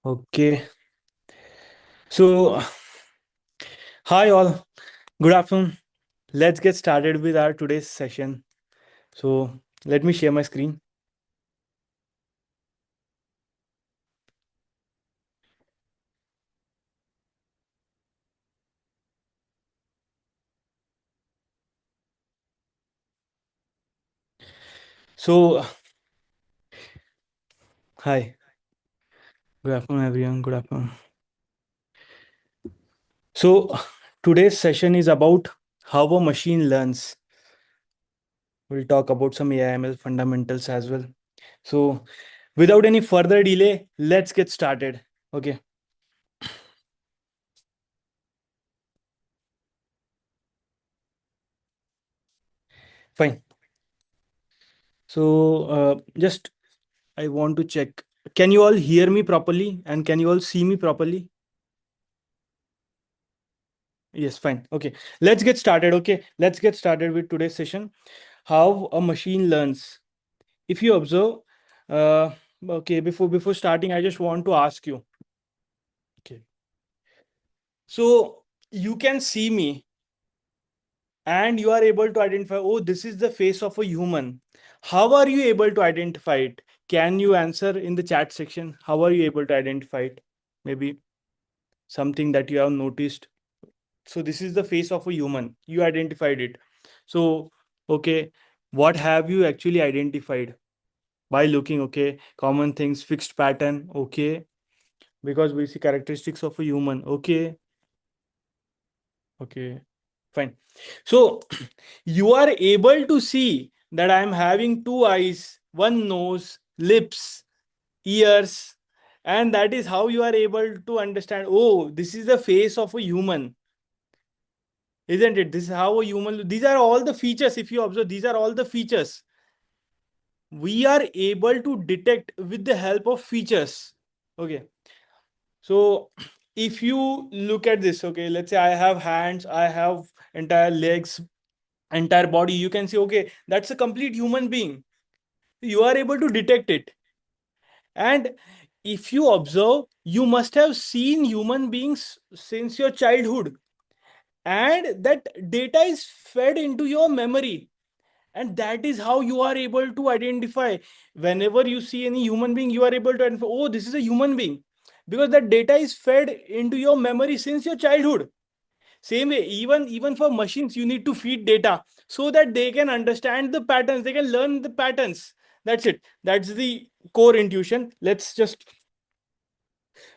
Okay. So, hi all. Good afternoon. Let's get started with our today's session. So, let me share my screen. So, hi. Good afternoon, everyone. Good afternoon. So, today's session is about how a machine learns. We'll talk about some AI/ML fundamentals as well. So, without any further delay, let's get started. Okay, fine. So, just I want to check. Can you all hear me properly and can you all see me properly? Yes, fine. Okay, let's get started. Okay, let's get started with today's session. How a machine learns. If you observe, uh, okay, before starting, I just want to ask you. Okay, so you can see me, and you are able to identify. Oh, this is the face of a human. How are you able to identify it? Can you answer in the chat section? How are you able to identify it? Maybe something that you have noticed. So this is the face of a human. You identified it. So okay, what have you actually identified by looking? Okay, common things, fixed pattern. Okay, because we see characteristics of a human. Okay, okay, fine. So you are able to see that I am having two eyes, one nose, lips, ears, and that is how you are able to understand. Oh, this is the face of a human, isn't it? This is how a human. These are all the features. If you observe, these are all the features we are able to detect with the help of features. Okay, so if you look at this, okay, let's say I have hands, I have entire legs, entire body, you can say, okay, that's a complete human being. You are able to detect it. And if you observe, you must have seen human beings since your childhood, and that data is fed into your memory, and that is how you are able to identify. Whenever you see any human being, you are able to identify, oh, this is a human being, because that data is fed into your memory since your childhood. Same way, even for machines, you need to feed data so that they can understand the patterns, they can learn the patterns. That's it. That's the core intuition. Let's just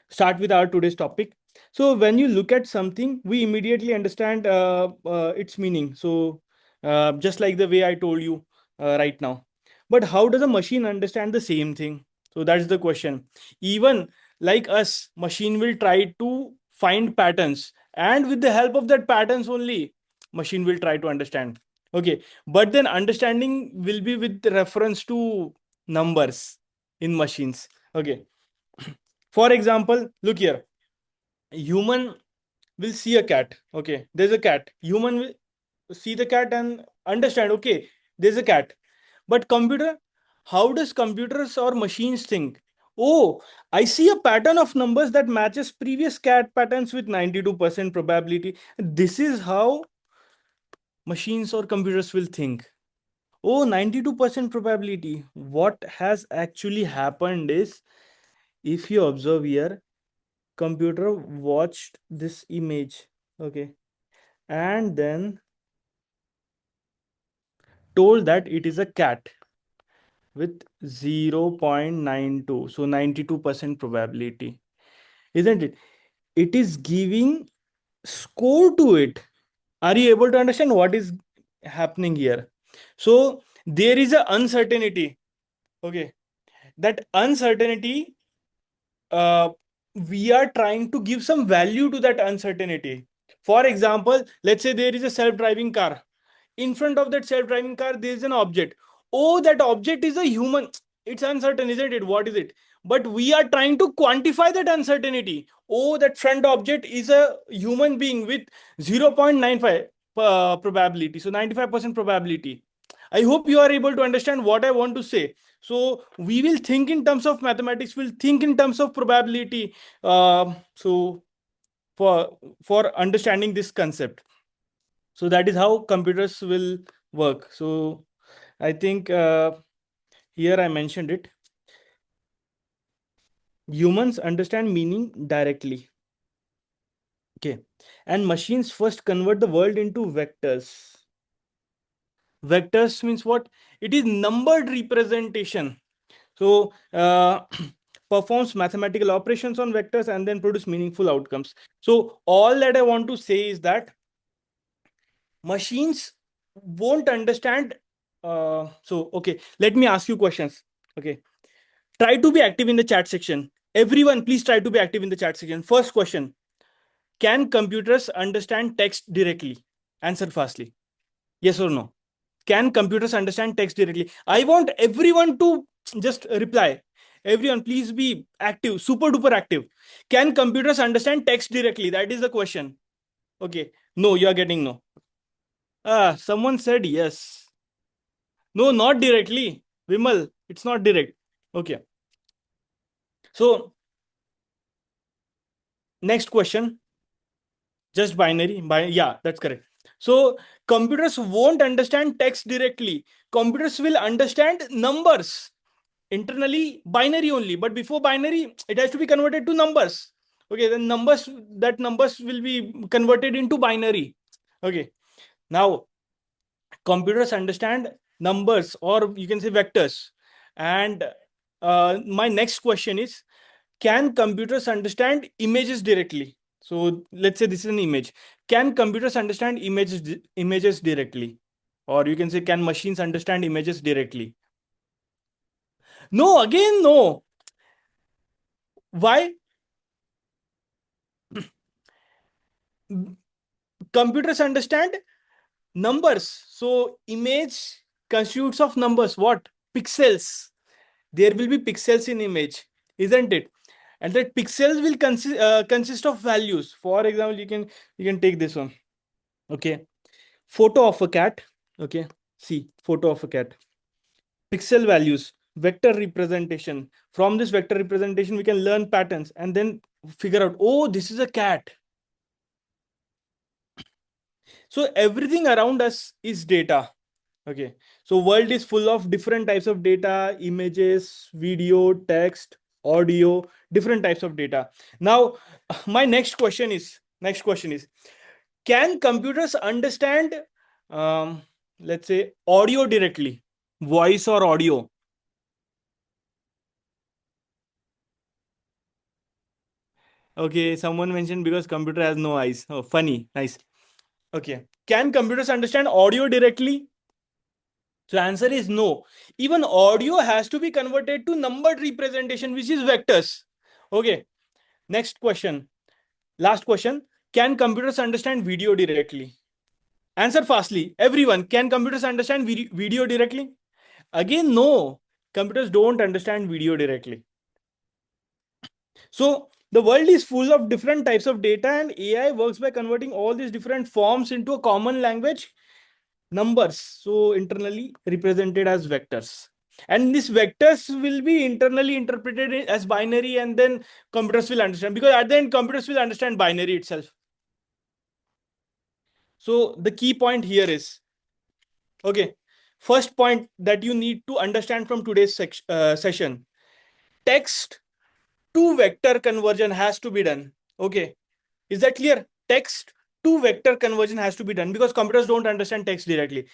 start with our today's topic. So when you look at something, we immediately understand its meaning. So just like the way I told you right now. But how does a machine understand the same thing? So that's the question. Even like us, machine will try to find patterns, and with the help of that patterns only, machine will try to understand. Okay, but then understanding will be with reference to numbers in machines. Okay, for example, look here. Human will see a cat. Okay, there's a cat. Human will see the cat and understand. Okay, there's a cat. But computer, how does computers or machines think? Oh, I see a pattern of numbers that matches previous cat patterns with 92% probability. This is how machines or computers will think. Oh, 92% probability. What has actually happened is, if you observe here, computer watched this image, okay, and then told that it is a cat with 0.92, so 92% probability, isn't it? It is giving score to it. Are you able to understand what is happening here? So there is a uncertainty. Okay, that uncertainty, uh, we are trying to give some value to that uncertainty. For example, let's say there is a self-driving car. In front of that self-driving car, there is an object. Oh, that object is a human. It's uncertain, isn't it? What is it? But we are trying to quantify that uncertainty. Oh, that front object is a human being with 0.95 probability. So 95% probability. I hope you are able to understand what I want to say. So we will think in terms of mathematics, we'll think in terms of probability. So for understanding this concept. So that is how computers will work. So I think here I mentioned it. Humans understand meaning directly. Okay. And machines first convert the world into vectors. Vectors means what? It is numbered representation. So performs mathematical operations on vectors and then produce meaningful outcomes. So all that I want to say is that machines won't understand. Okay, let me ask you questions. Okay, try to be active in the chat section. Everyone, please try to be active in the chat section. First question: can computers understand text directly? Answer fastly. Yes or no? Can computers understand text directly? I want everyone to just reply. Everyone, please be active, super duper active. Can computers understand text directly? That is the question. Okay. No, you are getting no. Someone said yes. No, not directly. Vimal, it's not direct. Okay. So, next question. Just binary. Yeah, that's correct. So, computers won't understand text directly. Computers will understand numbers. Internally, binary only. But before binary, it has to be converted to numbers. Okay, then numbers will be converted into binary. Okay. Now, computers understand numbers, or you can say vectors. And my next question is, can computers understand images directly? So let's say this is an image. Can computers understand images directly? Or you can say, can machines understand images directly? No, again, no. Why? Computers understand numbers. So image constitutes of numbers. What? Pixels. There will be pixels in image, isn't it? And that pixels will consist of values. For example, you can take this one. Okay, photo of a cat. Okay, see, photo of a cat. Pixel values, vector representation. From this vector representation, we can learn patterns and then figure out, oh, this is a cat. So everything around us is data. Okay, so world is full of different types of data: images, video, text, audio, different types of data. Now, my next question is, can computers understand, um, let's say, audio directly, voice or audio? Okay, someone mentioned because computer has no eyes. Oh, funny, nice. Okay, can computers understand audio directly? So answer is no. Even audio has to be converted to numbered representation, which is vectors. Okay. Next question. Last question. Can computers understand video directly? Answer fastly. Everyone, can computers understand video directly? Again, no. Computers don't understand video directly. So the world is full of different types of data, and AI works by converting all these different forms into a common language: numbers, so internally represented as vectors. And these vectors will be internally interpreted as binary, and then computers will understand, because at the end computers will understand binary itself. So the key point here is, okay, first point that you need to understand from today's session: text to vector conversion has to be done. Okay, is that clear? Text to vector conversion has to be done, because computers don't understand text directly.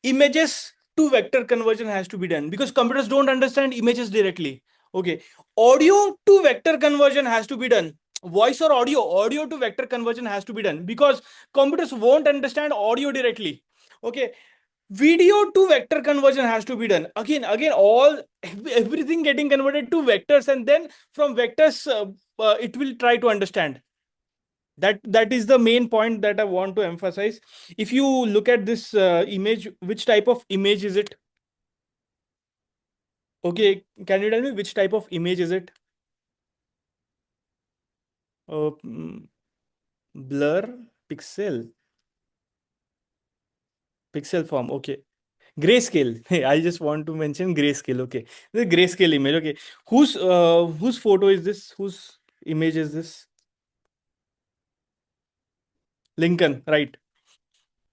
Images to vector conversion has to be done, because computers don't understand images directly. Okay, audio to vector conversion has to be done. Voice or audio to vector conversion has to be done, because computers won't understand audio directly. Okay, video to vector conversion has to be done. Again, all everything getting converted to vectors, and then from vectors, it will try to understand. That is the main point that I want to emphasize. If you look at this image, which type of image is it? Okay, can you tell me which type of image is it? Mm, blur, pixel, pixel form. Okay, Grayscale. I just want to mention grayscale. Okay, the grayscale image. Okay, whose photo is this? Whose image is this? Lincoln, right?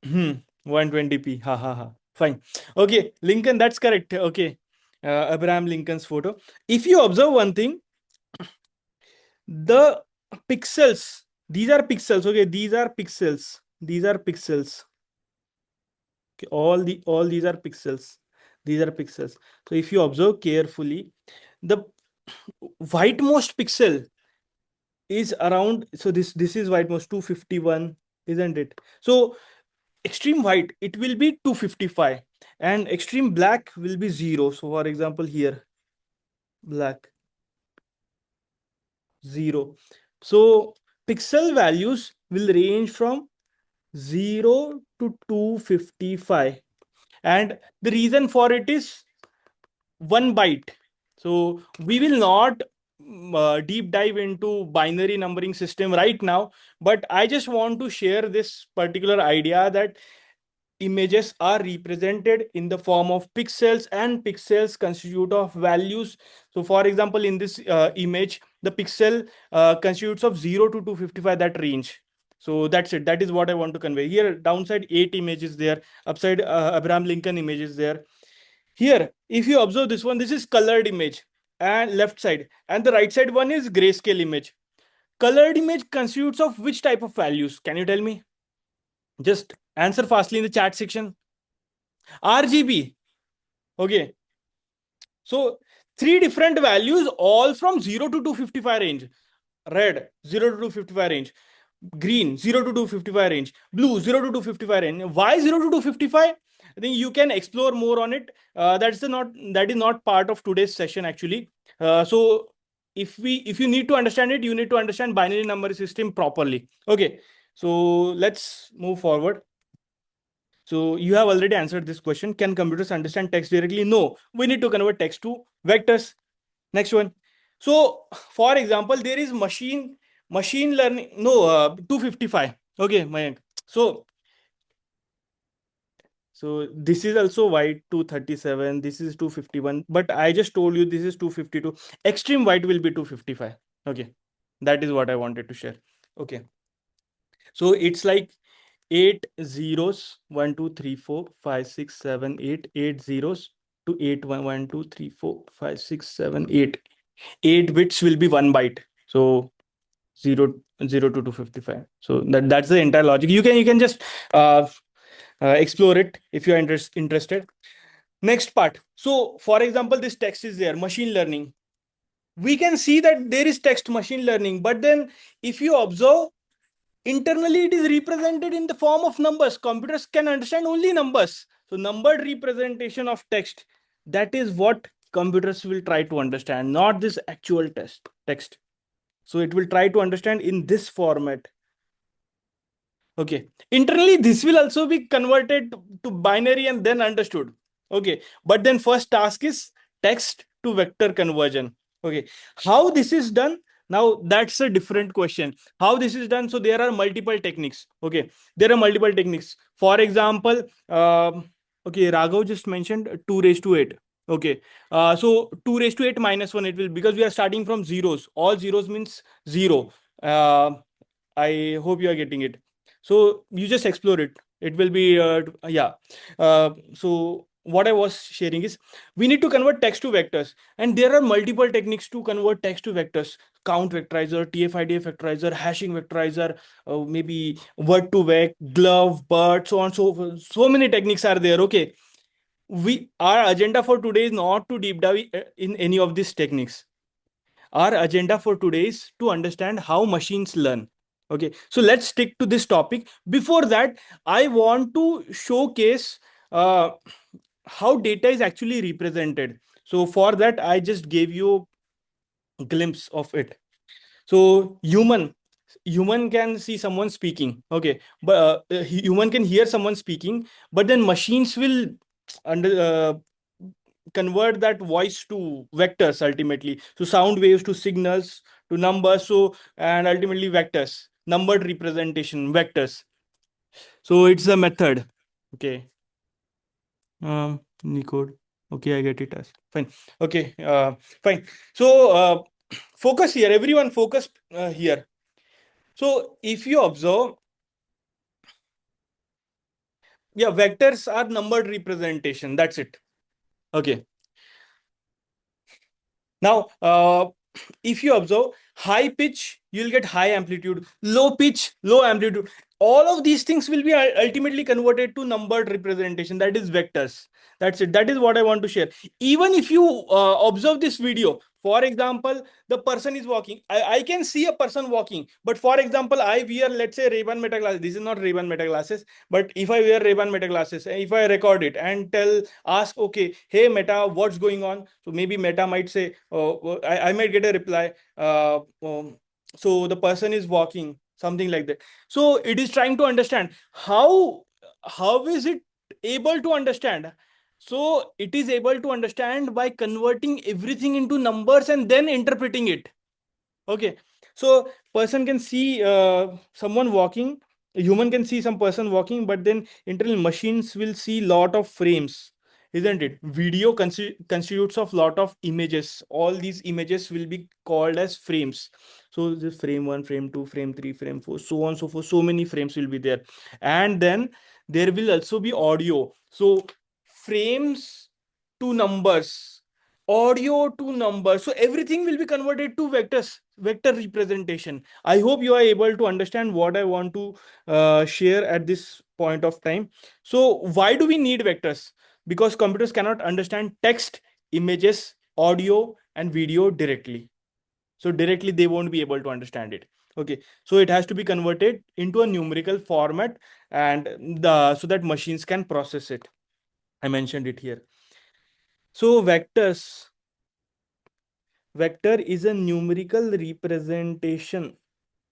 120p. Ha ha ha. Fine. Okay, Lincoln. That's correct. Okay, Abraham Lincoln's photo. If you observe one thing, the pixels. These are pixels. Okay, these are pixels. These are pixels. Okay, all these are pixels. These are pixels. So if you observe carefully, the whitemost pixel is around, so this is whitemost 251, isn't it? So extreme white, it will be 255, and extreme black will be 0. So for example here, black 0. So pixel values will range from 0 to 255, and the reason for it is 1 byte. So we will not deep dive into binary numbering system right now, but I just want to share this particular idea that images are represented in the form of pixels, and pixels constitute of values. So for example, in this image, the pixel constitutes of 0 to 255, that range. So that's it. That is what I want to convey here. Downside 8 images there, upside Abraham Lincoln images there. Here, if you observe this one, this is colored image and left side, and the right side one is grayscale image. Colored image constitutes of which type of values? Can you tell me? Just answer fastly in the chat section. RGB. Okay. So three different values, all from 0 to 255 range. Red 0 to 255 range. Green 0 to 255 range. Blue 0 to 255 range. Why 0 to 255? I think you can explore more on it. That is not part of today's session actually. So if you need to understand it, you need to understand binary number system properly. Okay. So let's move forward. So you have already answered this question. Can computers understand text directly? No, we need to convert text to vectors. Next one. So for example, there is machine learning. No, 255. Okay, Mayank. So this is also white 237. This is 251. But I just told you this is 252. Extreme white will be 255. Okay, that is what I wanted to share. Okay. So it's like 8 zeros, 1 2 3 4 5 6 7 8 8 zeros to 8 1 1 2 3 4 5 6 7 8. 8 bits will be 1 byte. So 0 0 to 255. So that's the entire logic. You can just uh, explore it if you are interested. Next part. So for example, this text is there, machine learning. We can see that there is text machine learning, but then if you observe, internally it is represented in the form of numbers. Computers can understand only numbers. So numbered representation of text, that is what computers will try to understand, not this actual text. So it will try to understand in this format. Okay, internally this will also be converted to binary and then understood. Okay, but then first task is text to vector conversion. Okay, how this is done, now that's a different question. How this is done? So there are multiple techniques. Okay, there are multiple techniques. For example, okay, Raghav just mentioned 2 raised to 8. Okay, so 2 raised to 8 minus 1 it will, because we are starting from zeros. All zeros means 0. I hope you are getting it. So you just explore it. It will be yeah. So what I was sharing is, we need to convert text to vectors, and there are multiple techniques to convert text to vectors. Count vectorizer, TF-IDF vectorizer, hashing vectorizer, maybe word to vec, glove, bird, so on, so forth. So many techniques are there. Okay, our agenda for today is not to deep dive in any of these techniques. Our agenda for today is to understand how machines learn. Okay, so let's stick to this topic. Before that, I want to showcase uh, how data is actually represented. So for that, I just gave you a glimpse of it. So human can see someone speaking. Okay, but human can hear someone speaking, but then machines will under convert that voice to vectors ultimately. So sound waves to signals to numbers. So and ultimately vectors, numbered representation, vectors. So it's a method. Okay. Unicode. Okay, I get it as fine. Okay, fine. So focus here. Everyone focus here. So if you observe, yeah, vectors are numbered representation. That's it. Okay. Now, if you observe high pitch, you'll get high amplitude, low pitch, low amplitude. All of these things will be ultimately converted to numbered representation, that is vectors. That's it. That is what I want to share. Even if you observe this video, for example, the person is walking. I can see a person walking, but for example, I wear, let's say, Ray-Ban Meta glasses. This is not Ray-Ban Meta glasses, but if I wear Ray-Ban Meta glasses, if I record it and ask, okay, hey Meta, what's going on? So maybe Meta might say, I might get a reply. So the person is walking, something like that. So it is trying to understand how is it able to understand. So it is able to understand by converting everything into numbers and then interpreting it. Okay, so person can see someone walking, a human can see some person walking, but then internal machines will see lot of frames, isn't it? Video constitutes of lot of images. All these images will be called as frames. So the frame 1, frame 2, frame 3, frame 4, so on so forth. So many frames will be there. And then there will also be audio. So frames to numbers, audio to numbers. So everything will be converted to vectors, vector representation. I hope you are able to understand what I want to share at this point of time. So why do we need vectors? Because computers cannot understand text, images, audio, and video directly. So directly they won't be able to understand it. Okay, so it has to be converted into a numerical format, and the so that machines can process it. I mentioned it here. So vector is a numerical representation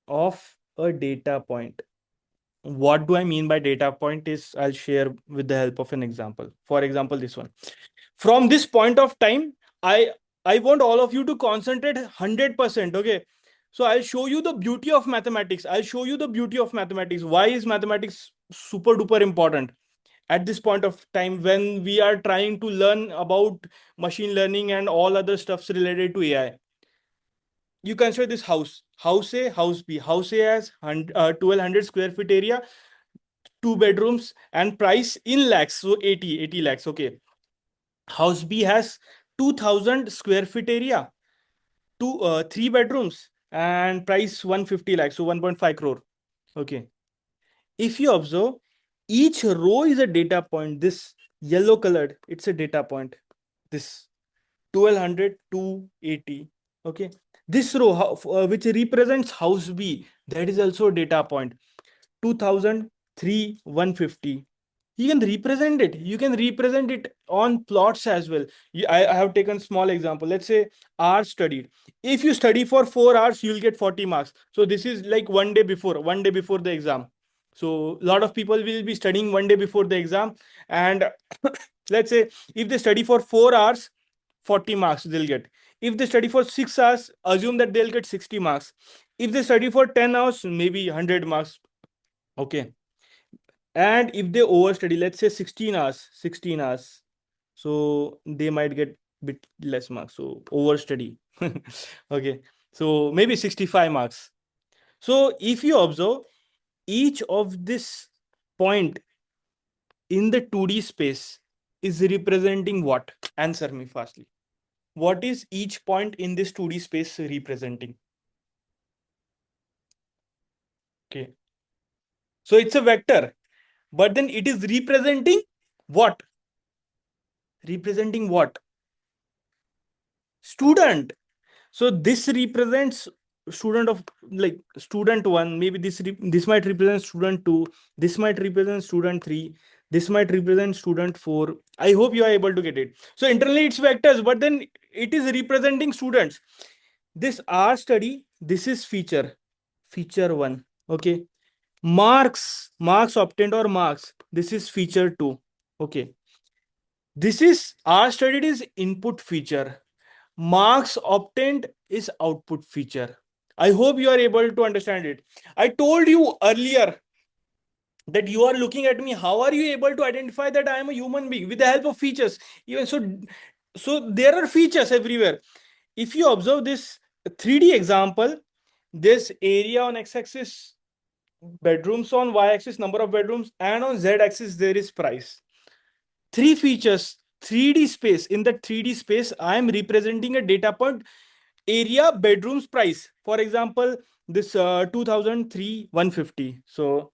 of a data point. What do I mean by data point is I'll share with the help of an example. For example, this one. From this point of time, I I want all of you to concentrate 100%. Okay. So I'll show you the beauty of mathematics. I'll show you the beauty of mathematics. Why is mathematics super duper important at this point of time when we are trying to learn about machine learning and all other stuffs related to AI? You consider this house A, house B. House A has 1200 square feet area, 2 bedrooms, and price in lakhs, so 80 lakhs. Okay. House B has 2000 square feet area, 3 bedrooms, and price 150 lakhs, so 1.5 crore. Okay. If you observe, each row is a data point. This yellow colored, it's a data point. This 1200 to 80. Okay. This row, which represents house B, that is also a data point. 2003, 150. You can represent it. You can represent it on plots as well. I have taken small example. Let's say hours studied. If you study for 4 hours, you'll get 40 marks. So this is like one day before the exam. So a lot of people will be studying one day before the exam. And let's say if they study for 4 hours, 40 marks they'll get. If they study for 6 hours, assume that they'll get 60 marks. If they study for 10 hours, maybe 100 marks. Okay. And if they overstudy, let's say 16 hours, so they might get bit less marks. So overstudy. Okay. So maybe 65 marks. So if you observe, each of this point in the 2D space is representing what? Answer me fastly. What is each point in this 2D space representing? Okay. So it's a vector, but then it is representing what? Representing what? Student. So this represents student of, like, student 1. Maybe this might represent student 2. This might represent student 3. This might represent student 4. I hope you are able to get it. So internally it's vectors, but then it is representing students. This R study, this is feature 1. Okay. Marks obtained or marks, this is feature 2. Okay. This is R studied is input feature. Marks obtained is output feature. I hope you are able to understand it. I told you earlier that you are looking at me, how are you able to identify that I am a human being? With the help of features. Even so there are features everywhere. If you observe this 3D example, this area on x-axis, bedrooms on y-axis, number of bedrooms, and on z-axis there is price. Three features, 3D space. In that 3D space, I am representing a data point, area, bedrooms, price. For example, this 2003 150. So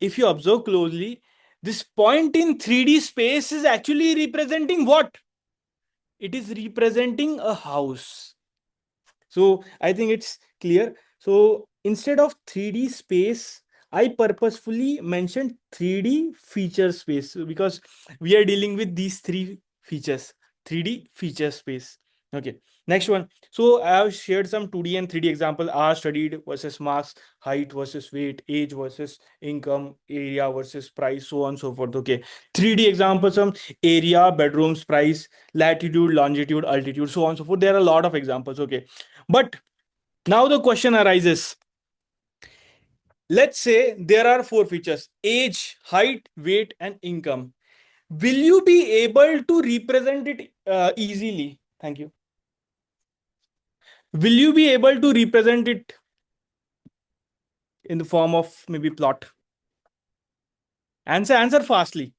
if you observe closely, this point in 3D space is actually representing what? It is representing a house. So I think it's clear. So instead of 3D space, I purposefully mentioned 3D feature space because we are dealing with these three features, 3D feature space. Okay, next one. So I have shared some 2D and 3D example, R studied versus mass, height versus weight, age versus income, area versus price, so on and so forth. Okay, 3D examples, some area, bedrooms, price, latitude, longitude, altitude, so on and so forth. There are a lot of examples. Okay, but now the question arises. Let's say there are four features: age, height, weight, and income. Will you be able to represent it easily? Thank you. Will you be able to represent it in the form of maybe plot? Answer fastly.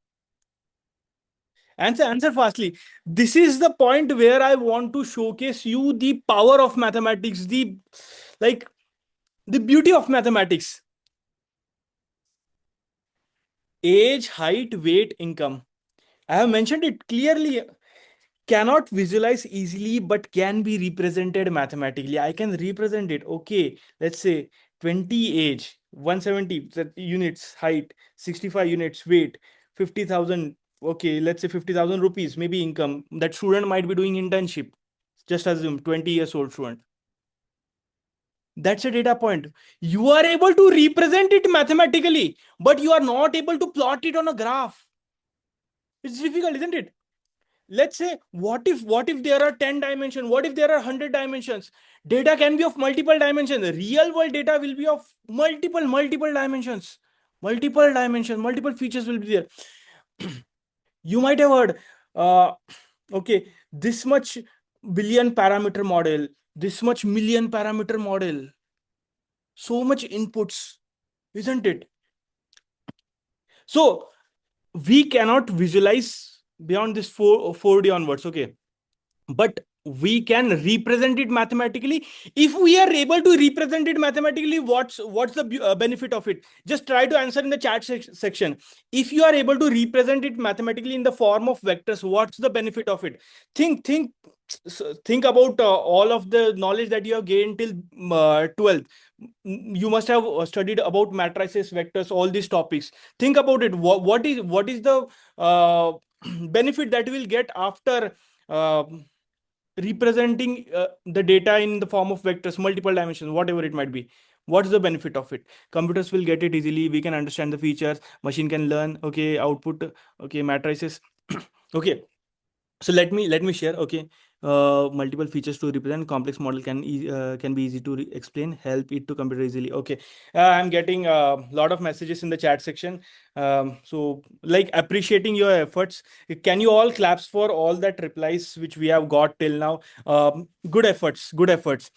Answer fastly. This is the point where I want to showcase you the power of mathematics, the like the beauty of mathematics. Age, height, weight, income. I have mentioned it clearly. Cannot visualize easily, but can be represented mathematically. I can represent it. Okay, let's say 20 age, 170 units, height, 65 units, weight, 50,000. Okay, let's say 50,000 rupees, maybe income. That student might be doing internship. Just assume 20 years old student. That's a data point. You are able to represent it mathematically, but you are not able to plot it on a graph. It's difficult, isn't it? Let's say, what if there are 10 dimensions, what if there are 100 dimensions? Data can be of multiple dimensions. The real world data will be of multiple dimensions, multiple features will be there. You might have heard, okay, this much billion parameter model, this much million parameter model, so much inputs, isn't it? So we cannot visualize beyond this 4D onwards. Okay, but we can represent it mathematically. If we are able to represent it mathematically, what's the benefit of it? Just try to answer in the chat section. If you are able to represent it mathematically in the form of vectors, what's the benefit of it? Think about all of the knowledge that you have gained till 12th. You must have studied about matrices, vectors, all these topics. Think about it. What is the benefit that you will get after uh, representing the data in the form of vectors, multiple dimensions, whatever it might be? What's the benefit of it? Computers will get it easily. We can understand the features. Machine can learn. Okay, output. Okay, matrices. Okay, so let me share. Okay, multiple features to represent complex model can be easy to explain, help it to computer easily. Okay, I'm getting a lot of messages in the chat section. So like appreciating your efforts. Can you all claps for all that replies which we have got till now? Good efforts, good efforts.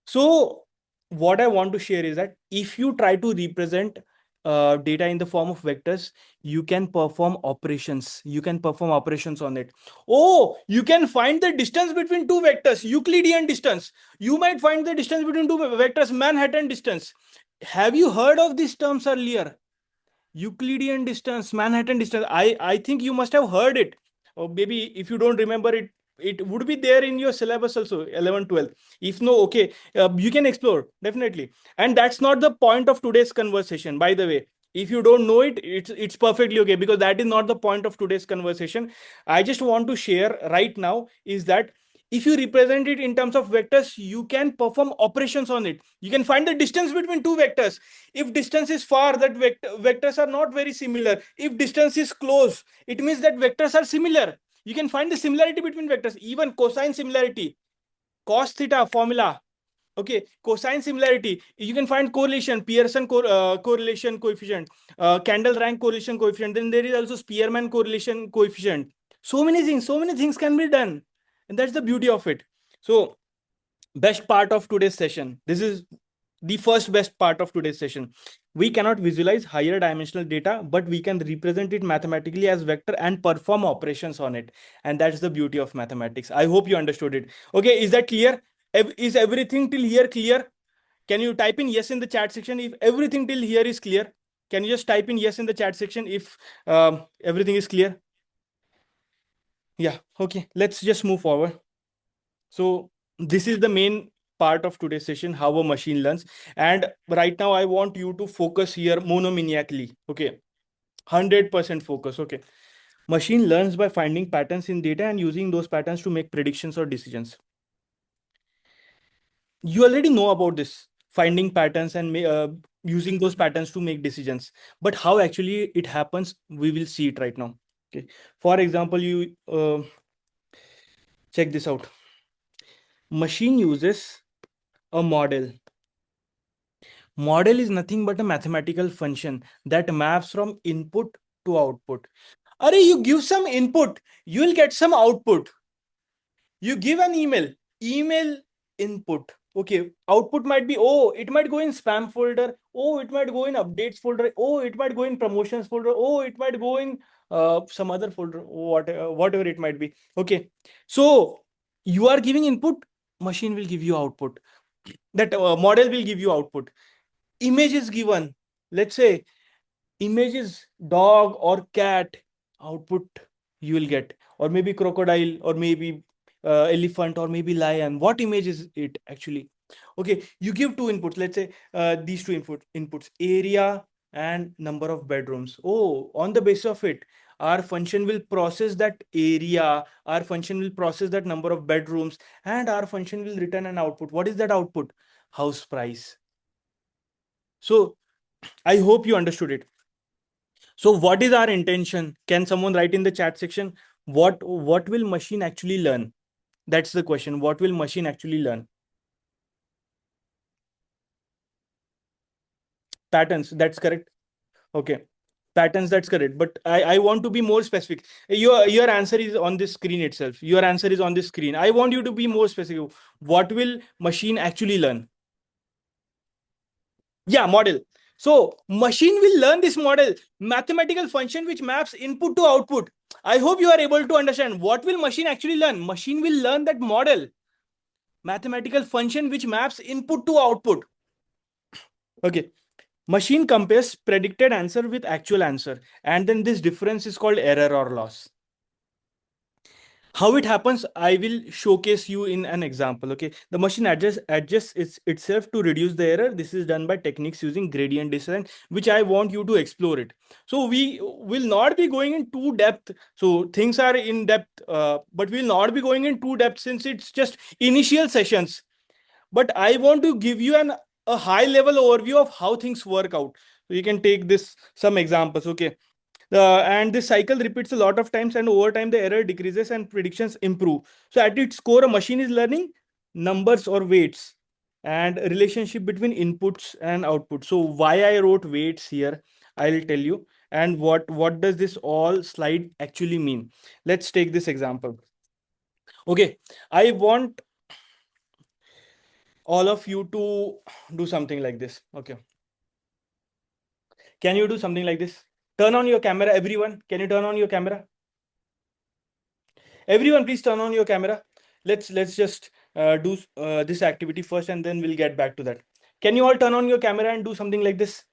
So what I want to share is that if you try to represent data in the form of vectors, you can perform operations. You can perform operations on it. Oh, you can find the distance between two vectors, Euclidean distance. You might find the distance between two vectors, Manhattan distance. Have you heard of these terms earlier? Euclidean distance, Manhattan distance. I think you must have heard it. Or maybe if you don't remember it, it would be there in your syllabus also, 11, 12. If no, okay, you can explore definitely. And that's not the point of today's conversation, by the way. If you don't know it, it's perfectly okay, because that is not the point of today's conversation. I just want to share right now is that if you represent it in terms of vectors, you can perform operations on it. You can find the distance between two vectors. If distance is far, that vectors are not very similar. If distance is close, it means that vectors are similar. You can find the similarity between vectors, even cosine similarity, cos theta formula. Okay, cosine similarity. You can find correlation, Pearson correlation coefficient, Candle rank correlation coefficient. Then there is also Spearman correlation coefficient. So many things can be done, and that's the beauty of it. So, best part of today's session. This is the first best part of today's session. We cannot visualize higher dimensional data, but we can represent it mathematically as vector and perform operations on it. And that's the beauty of mathematics. I hope you understood it. Okay, is that clear? Is everything till here clear? Can you type in yes in the chat section if everything till here is clear? Can you just type in yes in the chat section if everything is clear? Yeah, okay, let's just move forward. So this is the main part of today's session, how a machine learns. And right now I want you to focus here monomaniacally. Okay, 100% focus. Okay, machine learns by finding patterns in data and using those patterns to make predictions or decisions. You already know about this, finding patterns and using those patterns to make decisions. But how actually it happens, we will see it right now. Okay, for example, you check this out. Machine uses a model. Model is nothing but a mathematical function that maps from input to output. Are you give some input, you will get some output. You give an email input. Okay, output might be, oh, it might go in spam folder. Oh, it might go in updates folder. Oh, it might go in promotions folder. Oh, it might go in some other folder, whatever it might be. Okay, so you are giving input, machine will give you output. That model will give you output. Image is given. Let's say image is dog or cat, output you will get, or maybe crocodile, or maybe elephant, or maybe lion. What image is it actually? Okay, you give two inputs. Let's say these two inputs, area and number of bedrooms. Oh, on the basis of it, our function will process that area, our function will process that number of bedrooms, and our function will return an output. What is that output? House price. So I hope you understood it. So what is our intention? Can someone write in the chat section? What will machine actually learn? That's the question. What will machine actually learn? Patterns. That's correct. Okay. Patterns. That's correct. But I want to be more specific. Your answer is on this screen itself. Your answer is on this screen. I want you to be more specific. What will machine actually learn? Yeah, model. So machine will learn this model, mathematical function which maps input to output. I hope you are able to understand what will machine actually learn. Machine will learn that model, mathematical function which maps input to output. Okay. Machine compares predicted answer with actual answer. And then this difference is called error or loss. How it happens, I will showcase you in an example. Okay, the machine adjusts itself to reduce the error. This is done by techniques using gradient descent, which I want you to explore it. So we will not be going in too depth. So things are in depth, but we'll not be going in too depth since it's just initial sessions. But I want to give you a high level overview of how things work out. So you can take this some examples. Okay, and this cycle repeats a lot of times, and over time the error decreases and predictions improve. So at its core, a machine is learning numbers or weights and relationship between inputs and outputs. So why I wrote weights here, I'll tell you. And what does this all slide actually mean? Let's take this example. Okay, I want all of you to do something like this. Okay, can you do something like this? Turn on your camera, everyone. Can you turn on your camera? Everyone, please turn on your camera. Let's just do this activity first, and then we'll get back to that. Can you all turn on your camera and do something like this?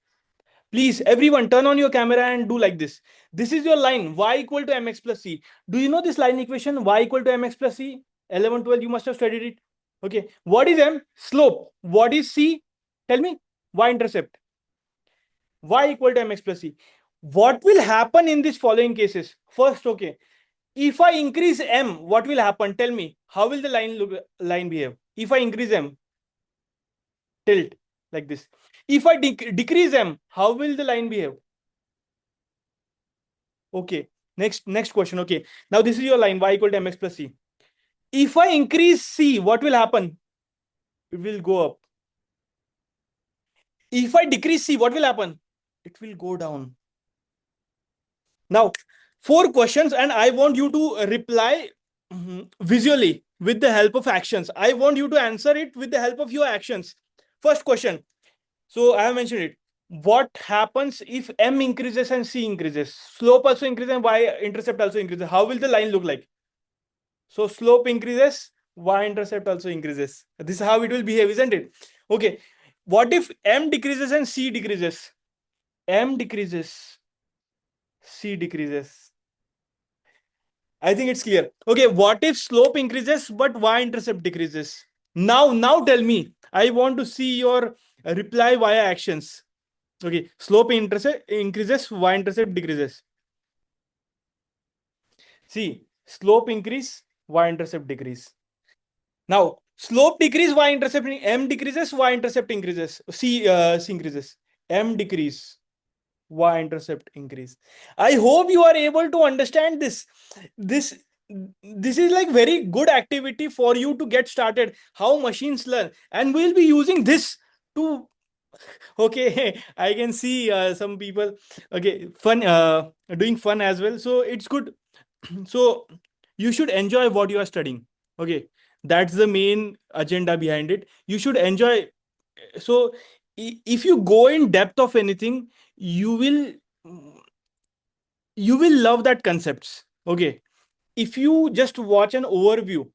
Please, everyone, turn on your camera and do like this. This is your line, y equal to mx plus c. Do you know this line equation, y equal to mx plus c? 11, 12, you must have studied it. Okay, what is m? Slope. What is c? Tell me. Y-intercept. Y equal to mx plus c. What will happen in these following cases? First, okay, if I increase m, what will happen? Tell me, how will the line behave? If I increase m, tilt like this. If I decrease m, how will the line behave? Okay, next question. Okay, now this is your line, y equal to mx plus c. If I increase c, what will happen? it will go up. If I decrease C, what will happen? It will go down. Now, 4 questions, and I want you to reply visually with the help of actions. I want you to answer it with the help of your actions. First question. So I have mentioned it. What happens if M increases and C increases? Slope also increases and Y intercept also increases. How will the line look like? So slope increases, Y intercept also increases. This is how it will behave, isn't it? Okay. What if M decreases and C decreases? M decreases, C decreases. I think it's clear. Okay, what if slope increases but y-intercept decreases? Now tell me. I want to see your reply via actions. Okay, slope increases, y-intercept decreases. See, slope increase, y-intercept decrease. Now, slope decrease, y-intercept, M decreases, y-intercept increases. C increases. M decrease, y-intercept increase. I hope you are able to understand this. This this is like very good activity for you to get started. How machines learn, and we'll be using this to. Okay, I can see some people. Okay, fun, doing fun as well. So it's good. So you should enjoy what you are studying. Okay, that's the main agenda behind it. You should enjoy. So if you go in depth of anything, you will you will love that concepts. Okay, if you just watch an overview,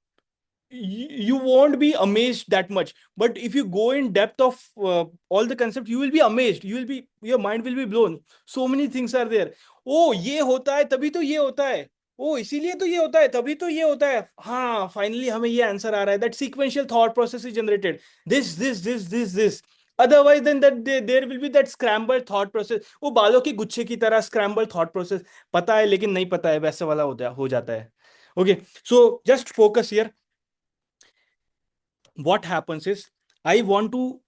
you won't be amazed that much, but if you go in depth of all the concepts, you will be amazed. You will be, your mind will be blown. So many things are there. Oh, ये होता है तभी तो ये होता है. ओ इसीलिए तो ये होता है तभी तो ये होता है. हाँ, फाइनली हमें ये आंसर आ रहा है. That sequential thought process is generated. This. Otherwise then that there will be that scrambled thought process. वो बालों की गुच्छे की तरह scrambled thought process. पता है लेकिन नहीं पता है, वैसा वाला हो जाता है. Okay, so just focus here. What happens is, I want to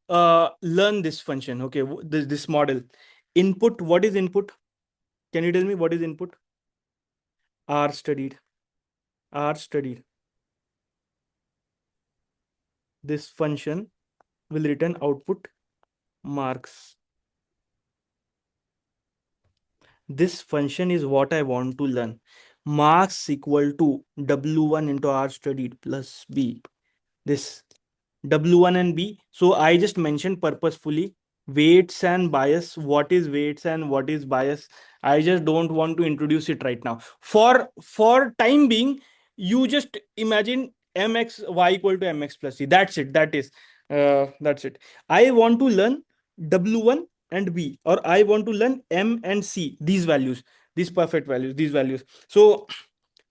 learn this function. Okay, this model. Input, what is input? Can you tell me what is input? R studied. R studied. This function will return output marks. This function is what I want to learn. Marks equal to W1 into R studied plus B. This W1 and B. So I just mentioned purposefully weights and bias. What is weights and what is bias? I just don't want to introduce it right now. For time being, you just imagine mx y equal to mx plus c. That's it. That's it. I want to learn W1 and B, or I want to learn M and C. These values, these perfect values, these values. So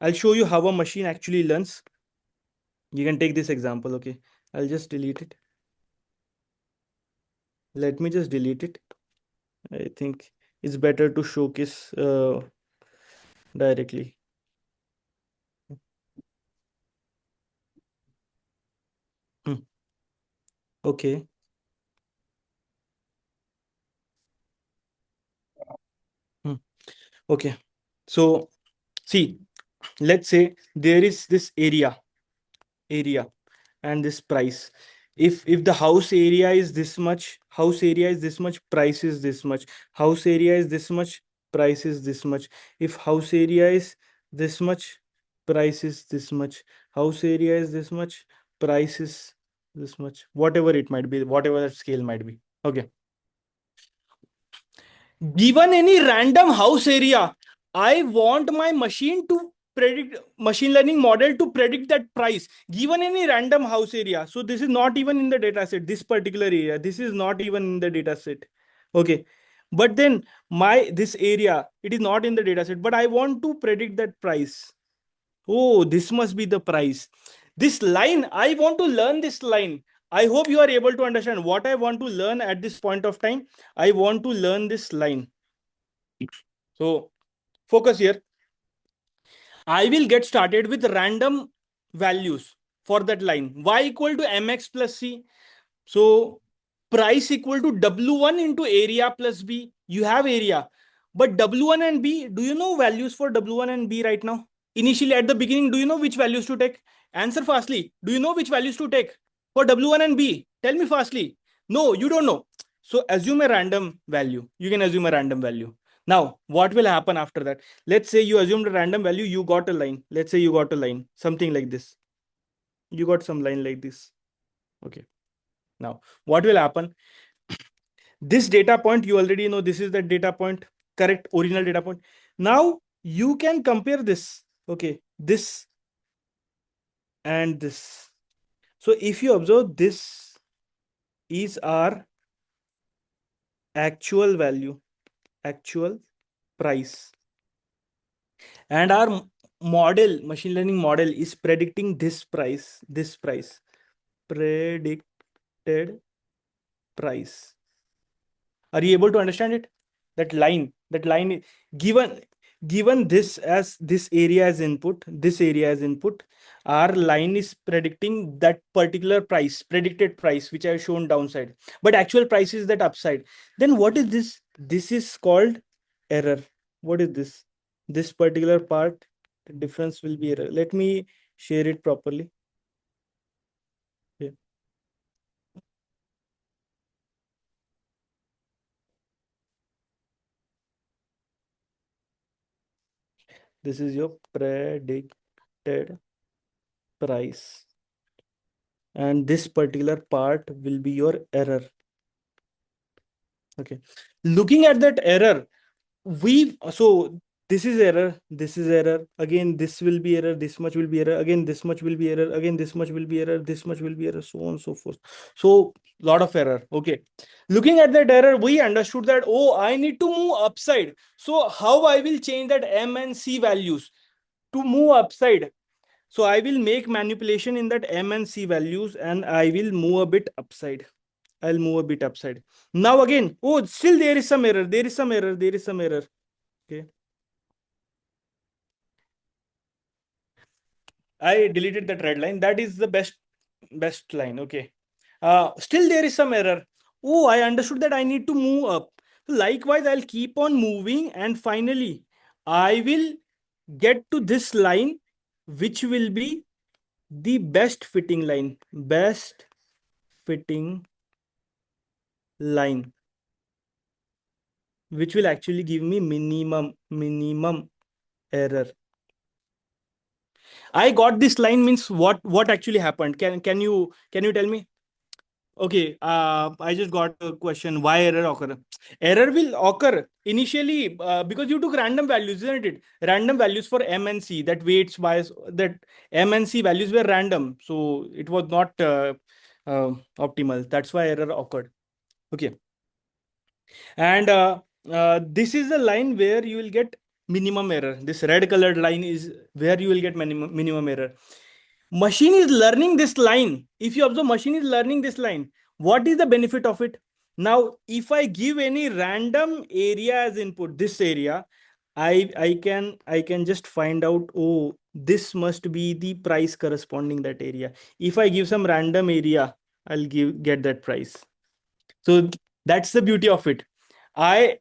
I'll show you how a machine actually learns. You can take this example. Okay, I'll just delete it. Let me just delete it. I think it's better to showcase directly. Okay. Okay. So see, let's say there is this area and this price. If the house area is this much, house area is this much, price is this much, house area is this much, price is this much. If house area is this much, price is this much, house area is this much, price is this much, whatever it might be, whatever that scale might be. Okay, given any random house area, I want my machine learning model to predict that price given any random house area. So this is not even in the data set, this particular area, this is not even in the data set. Okay, but then this area, it is not in the data set, but I want to predict that price. Oh, this must be the price. This line, I want to learn this line. I hope you are able to understand what I want to learn at this point of time. I want to learn this line. So focus here. I will get started with random values for that line. Y equal to mx plus c. So price equal to W1 into area plus B. You have area. But W1 and B, do you know values for W1 and B right now? Initially at the beginning, do you know which values to take? Answer fastly. Do you know which values to take? For W1 and B, tell me fastly. No, you don't know. So assume a random value. You can assume a random value. Now, what will happen after that? Let's say you assumed a random value, you got a line. Let's say you got a line, something like this. You got some line like this. Okay. Now, what will happen? This data point, you already know this is the data point, correct? Original data point. Now, you can compare this. Okay. This and this. So if you observe, this is our actual value, actual price, and our model, machine learning model, is predicting this price, predicted price. Are you able to understand it? That line given given this as this area as input, this area as input, our line is predicting that particular price, predicted price, which I have shown downside, but actual price is that upside. Then what is this? This is called error. What is this? This particular part, the difference will be error. Let me share it properly. Yeah. This is your predicted price, and this particular part will be your error. Okay, looking at that error, we so this is error, this is error, again this will be error, this much will be error, again this much will be error, again this much will be error, this much will be error, so on and so forth. So lot of error. Okay, looking at that error, we understood that, oh, I need to move upside. So how I will change that M and C values to move upside? So I will make manipulation in that M and C values, and I will move a bit upside. I'll move a bit upside. Now again, oh, still there is some error. There is some error. There is some error. Okay. I deleted that red line. That is the best line. Okay. Still there is some error. Oh, I understood that I need to move up. Likewise, I'll keep on moving, and finally, I will get to this line, which will be the best fitting line. Best fitting line, which will actually give me minimum error. I got this line means what actually happened? Can you tell me? Okay, I just got a question. Why error occur? Error will occur initially because you took random values, isn't it? Random values for M and C, that weights bias, that M and C values were random, so it was not optimal. That's why error occurred. Okay, and this is the line where you will get minimum error. This red colored line is where you will get minimum error. Machine is learning this line. If you observe, machine is learning this line. What is the benefit of it? Now if I give any random area as input, this area, I can just find out, oh, this must be the price corresponding that area. If I give some random area, I'll get that price. So that's the beauty of it. I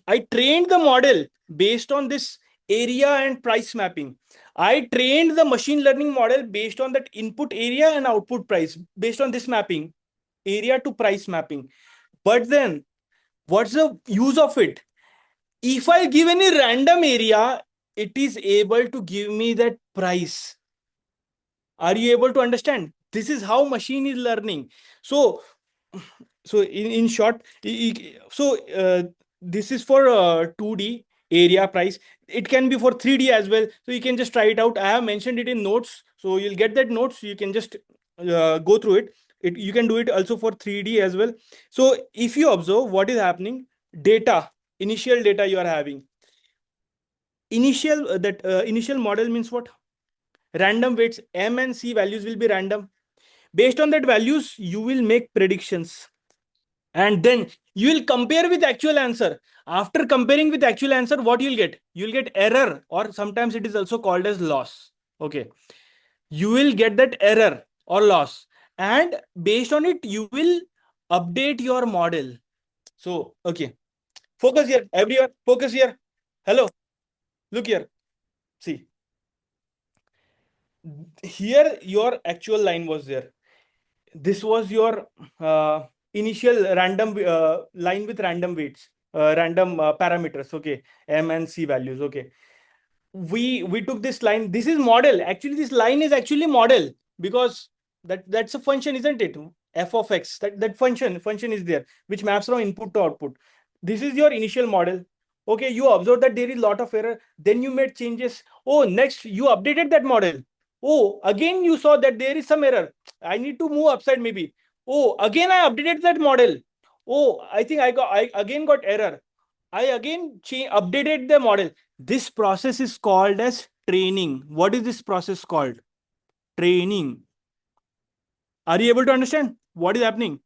I trained the model based on this area and price mapping. I trained the machine learning model based on that input area and output price, based on this mapping, area to price mapping. But then, what's the use of it? If I give any random area, it is able to give me that price. Are you able to understand? This is how machine is learning. So in short, this is for 2D area price. It can be for 3D as well, so you can just try it out. I have mentioned it in notes, so you'll get that notes. You can just go through it. You can do it also for 3D as well. So if you observe what is happening, data, initial data you are having, initial model means what? Random weights, M and C values will be random. Based on that values, you will make predictions, and then you will compare with actual answer. After comparing with actual answer, what you'll get error, or sometimes it is also called as loss. Okay, you will get that error or loss, and based on it you will update your model. So okay, focus here, everyone, focus here. Hello, look here, see, here your actual line was there. this was your initial random line with random weights, random parameters. Okay, M and C values. Okay, we took this line. This is model. Actually, this line is actually model, because that's a function, isn't it? F of x. That function is there, which maps from input to output. This is your initial model. Okay, you observe that there is lot of error. Then you made changes. Oh, next you updated that model. Oh, again you saw that there is some error. I need to move upside maybe. Oh, again I updated that model. Oh, I think I again got error. I again updated the model. This process is called as training. What is this process called? Training. Are you able to understand what is happening?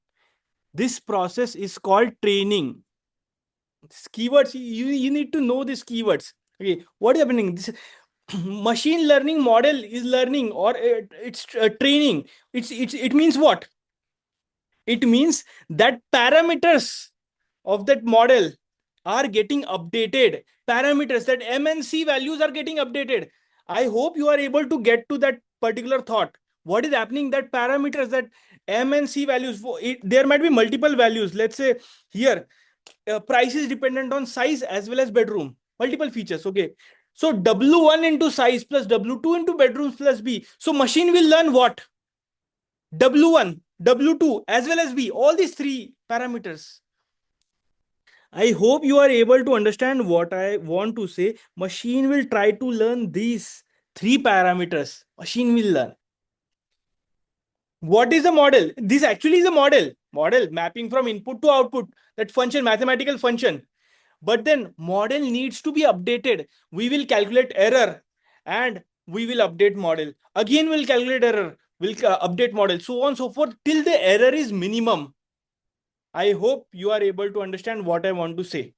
This process is called training. These keywords, you need to know these keywords. Okay, what is happening? This machine learning model is learning, or it's training. It means what? It means that parameters of that model are getting updated. Parameters, that M and C values are getting updated. I hope you are able to get to that particular thought. What is happening? That parameters, that M and C values, there might be multiple values. Let's say here, price is dependent on size as well as bedroom. Multiple features. Okay. So W1 into size plus W2 into bedrooms plus B. So machine will learn what? W1, W2 as well as B. All these three parameters. I hope you are able to understand what I want to say. Machine will try to learn these three parameters. Machine will learn. What is the model? This actually is a model. Model mapping from input to output. That function, mathematical function. But then model needs to be updated. We will calculate error and we will update model. Again, we'll calculate error. We'll update model. So on and so forth till the error is minimum. I hope you are able to understand what I want to say.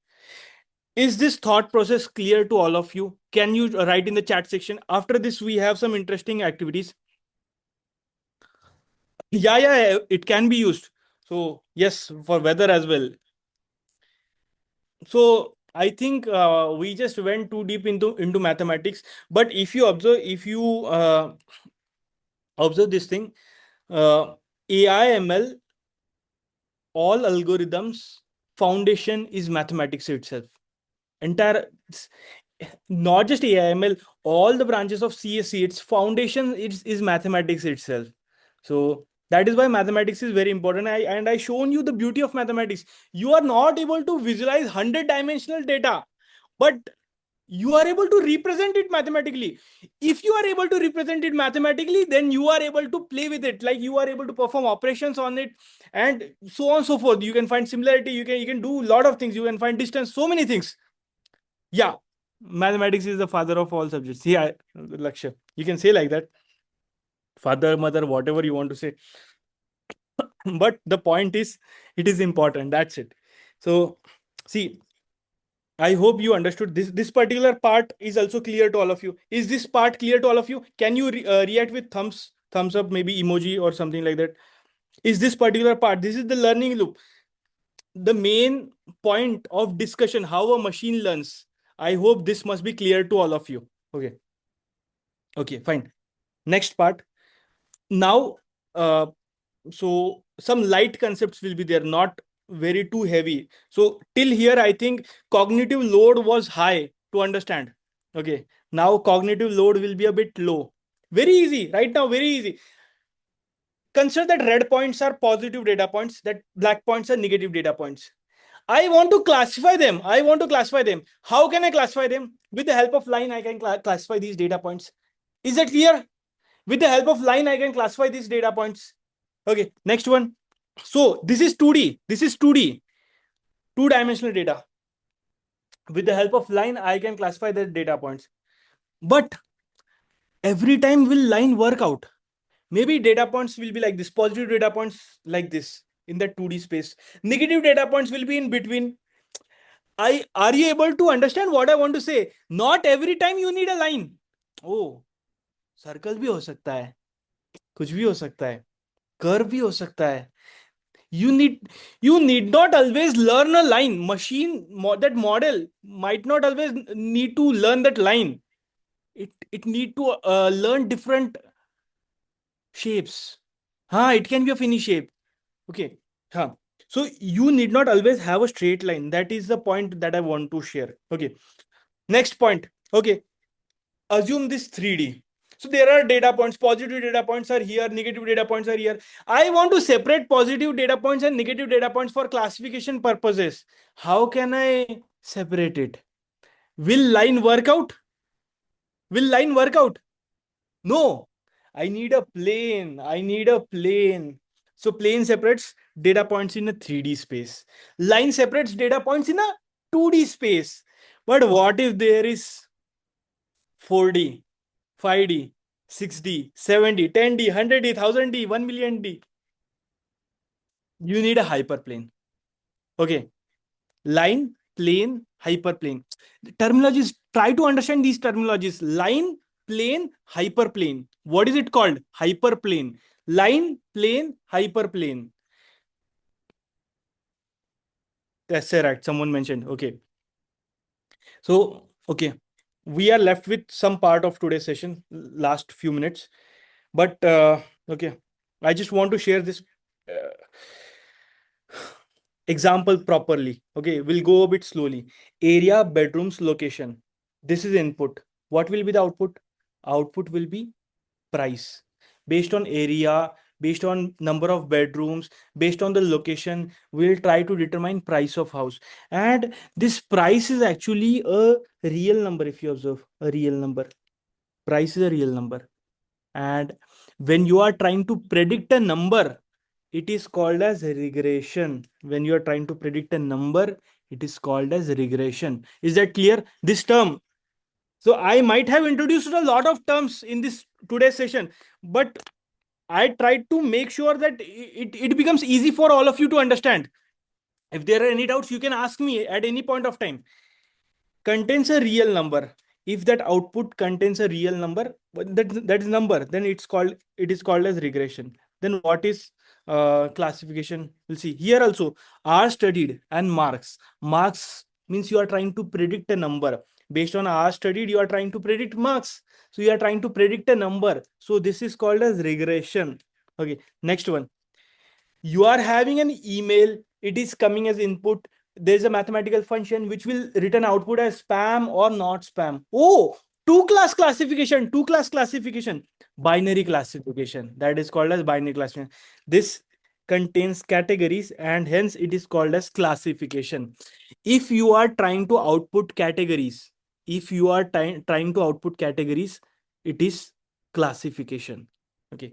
Is this thought process clear to all of you? Can you write in the chat section? After this, we have some interesting activities. Yeah, it can be used. So yes, for weather as well. So I think we just went too deep into mathematics. But if you observe this thing, AI ML, all algorithms foundation is mathematics itself. Entire, not just AIML, all the branches of CSC, its foundation is mathematics itself. So that is why mathematics is very important. I shown you the beauty of mathematics. You are not able to visualize 100-dimensional data, but you are able to represent it mathematically. If you are able to represent it mathematically, then you are able to play with it. Like you are able to perform operations on it, and so on and so forth. You can find similarity. You can do a lot of things. You can find distance. So many things. Yeah, mathematics is the father of all subjects. Yeah, Lakshya. You can say like that. Father, mother, whatever you want to say. But the point is, it is important. That's it. So, see, I hope you understood this. This particular part is also clear to all of you. Is this part clear to all of you? Can you react with thumbs up, maybe emoji or something like that? Is this particular part? This is the learning loop. The main point of discussion, how a machine learns. I hope this must be clear to all of you. Okay. Okay, fine. Next part. Now, so some light concepts will be there, not very too heavy. So till here, I think cognitive load was high to understand. Okay. Now cognitive load will be a bit low. Very easy. Right now, very easy. Consider that red points are positive data points, that black points are negative data points. I want to classify them. How can I classify them? With the help of line, I can classify these data points. Is that clear? With the help of line, I can classify these data points. Okay, next one. So this is 2D. This is 2D, two-dimensional data. With the help of line, I can classify the data points. But every time will line work out? Maybe data points will be like this, positive data points like this in that 2D space. Negative data points will be in between. Are you able to understand what I want to say? Not every time you need a line. Oh, circle भी हो सकता है, कुछ भी हो सकता है, curve भी हो सकता है. You need not always learn a line. That model might not always need to learn that line. It need to learn different shapes. it can be of any shape. Okay. So you need not always have a straight line. That is the point that I want to share. Okay. Next point. Okay. Assume this 3D. So there are data points. Positive data points are here. Negative data points are here. I want to separate positive data points and negative data points for classification purposes. How can I separate it? Will line work out? Will line work out? No, I need a plane. I need a plane. So plane separates data points in a 3D space. Line separates data points in a 2D space. But what if there is 4D, 5D, 6D, 7D, 10D, 100D, 1000D, 1 million D? You need a hyperplane. Okay. Line, plane, hyperplane. The terminologies, try to understand these terminologies. Line, plane, hyperplane. What is it called? Hyperplane. Line, plane, hyperplane. That's right. Someone mentioned. Okay. So, okay. We are left with some part of today's session, last few minutes. But, okay. I just want to share this example properly. Okay. We'll go a bit slowly. Area, bedrooms, location. This is input. What will be the output? Output will be price based on area, based on number of bedrooms, based on the location. We'll try to determine price of house, and this price is actually a real number. If you observe, a real number, price is a real number. And when you are trying to predict a number, it is called as regression. When you are trying to predict a number, it is called as regression. Is that clear? This term, so I might have introduced a lot of terms in this today's session, but I tried to make sure that it becomes easy for all of you to understand. If there are any doubts, you can ask me at any point of time. Contains a real number. If that output contains a real number, that is number, then it is called as regression. Then what is classification? We'll see here also. R studied and marks. Marks means you are trying to predict a number. Based on R studied, you are trying to predict marks. So you are trying to predict a number. So this is called as regression. Okay, next one. You are having an email, it is coming as input. There's a mathematical function which will return output as spam or not spam. Oh, two class classification, binary classification. That is called as binary classification. This contains categories and hence it is called as classification. If you are trying to output categories, if you are trying to output categories, it is classification. Okay.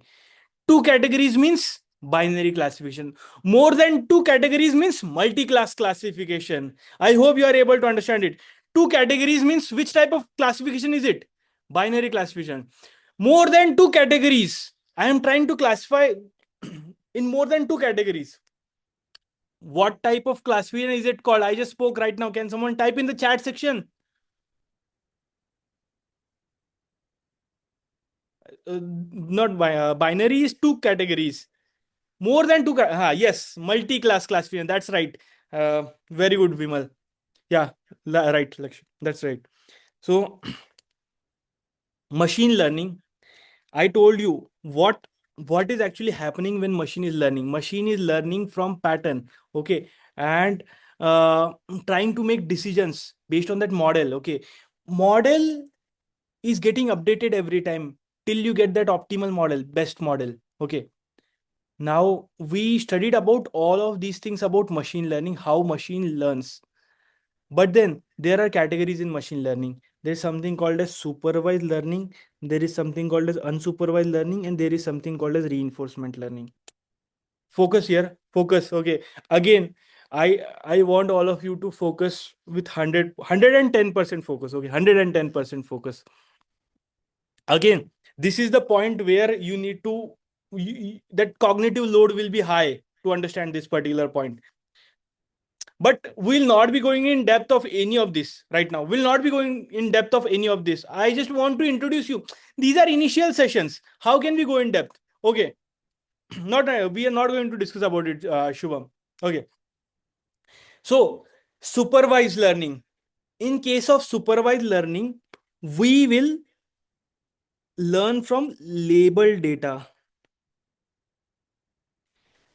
Two categories means binary classification. More than two categories means multi-class classification. I hope you are able to understand it. Two categories means which type of classification is it? Binary classification. More than two categories. I am trying to classify in more than two categories. What type of classification is it called? I just spoke right now. Can someone type in the chat section? Not binary is two categories. More than two. Yes, multi-class classification. That's right. Very good, Vimal. Yeah, right, Lakshmi. That's right. So, machine learning. I told you what is actually happening when machine is learning. Machine is learning from pattern. Okay, and trying to make decisions based on that model. Okay, model is getting updated every time till you get that optimal model, best model. Okay. Now, we studied about all of these things about machine learning, how machine learns. But then there are categories in machine learning. There's something called as supervised learning. There is something called as unsupervised learning, and there is something called as reinforcement learning. Focus here. Focus. Okay. Again, I want all of you to focus with 110% focus. Okay. 110% focus. Again, this is the point where you need to that cognitive load will be high to understand this particular point. But we'll not be going in depth of any of this right now. We'll not be going in depth of any of this. I just want to introduce you. These are initial sessions. How can we go in depth? Okay. Not we are not going to discuss about it, Shubham. Okay. So supervised learning. In case of supervised learning, we will learn from labeled data.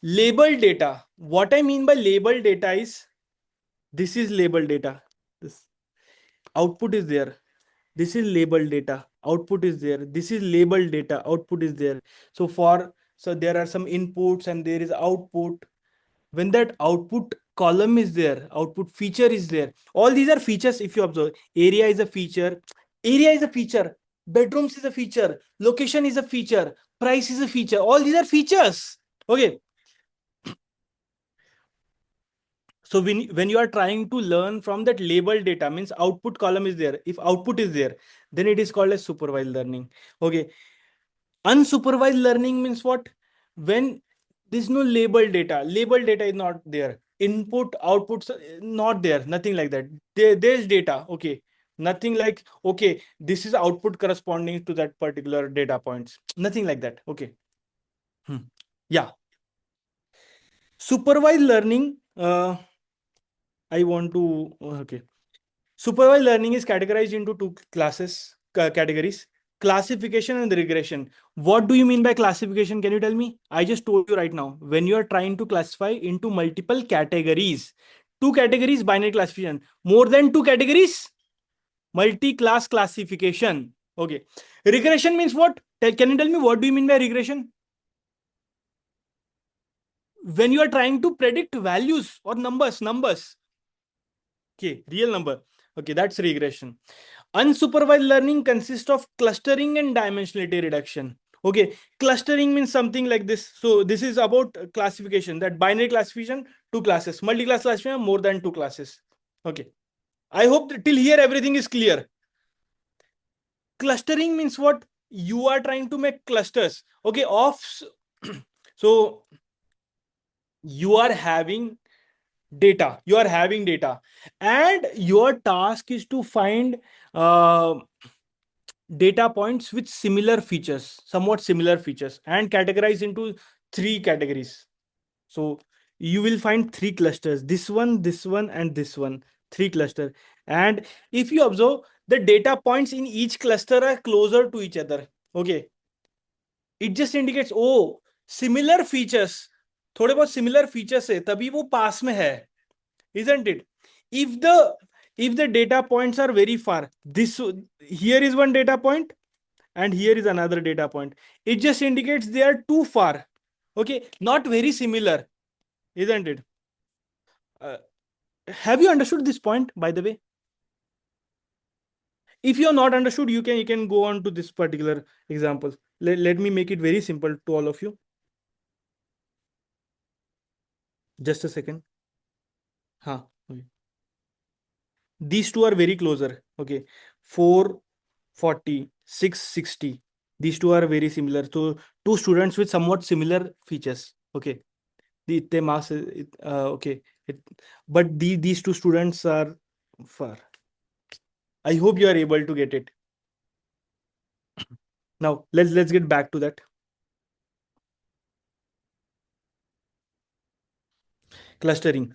Labeled data. What I mean by labeled data is, this is labeled data. This output is there. This is labeled data. Output is there. This is labeled data. Output is there. So there are some inputs and there is output. When that output column is there, output feature is there. All these are features. If you observe, area is a feature. Area is a feature. Bedrooms is a feature. Location is a feature. Price is a feature. All these are features. Okay. So when you are trying to learn from that label data, means output column is there. If output is there, then it is called as supervised learning. Okay. Unsupervised learning means what? When there's no label data is not there. Input, outputs not there. Nothing like that. There's data. Okay. Nothing like, okay, this is output corresponding to that particular data points. Nothing like that. Okay. Yeah. Supervised learning. I want to, okay. Supervised learning is categorized into two categories: classification and regression. What do you mean by classification? Can you tell me? I just told you right now. When you are trying to classify into multiple categories, two categories, binary classification. More than two categories, multi-class classification. Okay. Regression means what? Can you tell me what do you mean by regression? When you are trying to predict values or numbers. Okay, real number. Okay, that's regression. Unsupervised learning consists of clustering and dimensionality reduction. Okay, clustering means something like this. So this is about classification, that binary classification, two classes, multi-class classification, more than two classes. Okay, I hope that till here everything is clear. Clustering means what? You are trying to make clusters. Okay, so you are having data and your task is to find uh, data points with somewhat similar features, and categorize into three categories. So you will find three clusters: this one and this one. Three cluster. And if you observe, the data points in each cluster are closer to each other. Okay, it just indicates, oh, similar features, थोड़े बहुत similar features है तभी वो पास में है, isn't it? If the data points are very far, this here is one data point and here is another data point, it just indicates they are too far. Okay, not very similar, isn't it? uh, have you understood this point, by the way? If you are not understood, you can go on to this particular example. Let me make it very simple to all of you. Just a second. Okay. These two are very closer. Okay, 440, 660. These two are very similar. So two students with somewhat similar features. Okay, the इतने marks. Okay, but these two students are far. I hope you are able to get it. Now let's get back to that clustering.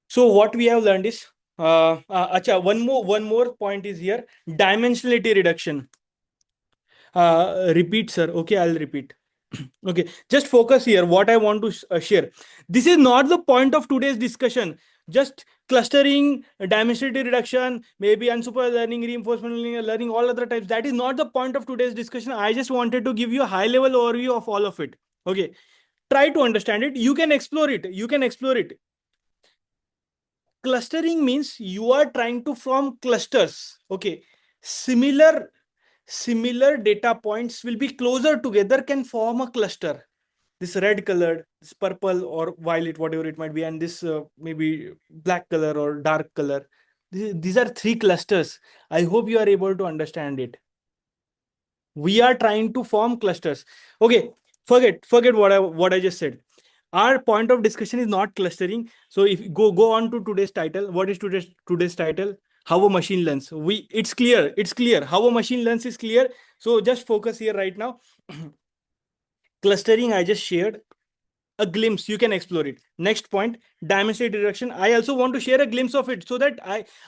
So what we have learned is, acha, one more point is here: dimensionality reduction. Repeat, sir. Okay, I'll repeat. Okay, just focus here. What I want to share. This is not the point of today's discussion. Just clustering, dimensionality reduction, maybe unsupervised learning, reinforcement learning, all other types. That is not the point of today's discussion. I just wanted to give you a high-level overview of all of it. Okay, try to understand it. You can explore it. Clustering means you are trying to form clusters. Okay, similar data points will be closer together, can form a cluster. This red colored, this purple or violet, whatever it might be, and this maybe black color or dark color. These are three clusters. I hope you are able to understand it. We are trying to form clusters. Okay, forget what I just said. Our point of discussion is not clustering. So if you go on to today's title, what is today's title? How a machine learns. It's clear. How a machine learns is clear. So just focus here right now. Clustering, I just shared a glimpse. You can explore it. Next point, dimensionality reduction. I also want to share a glimpse of it, so that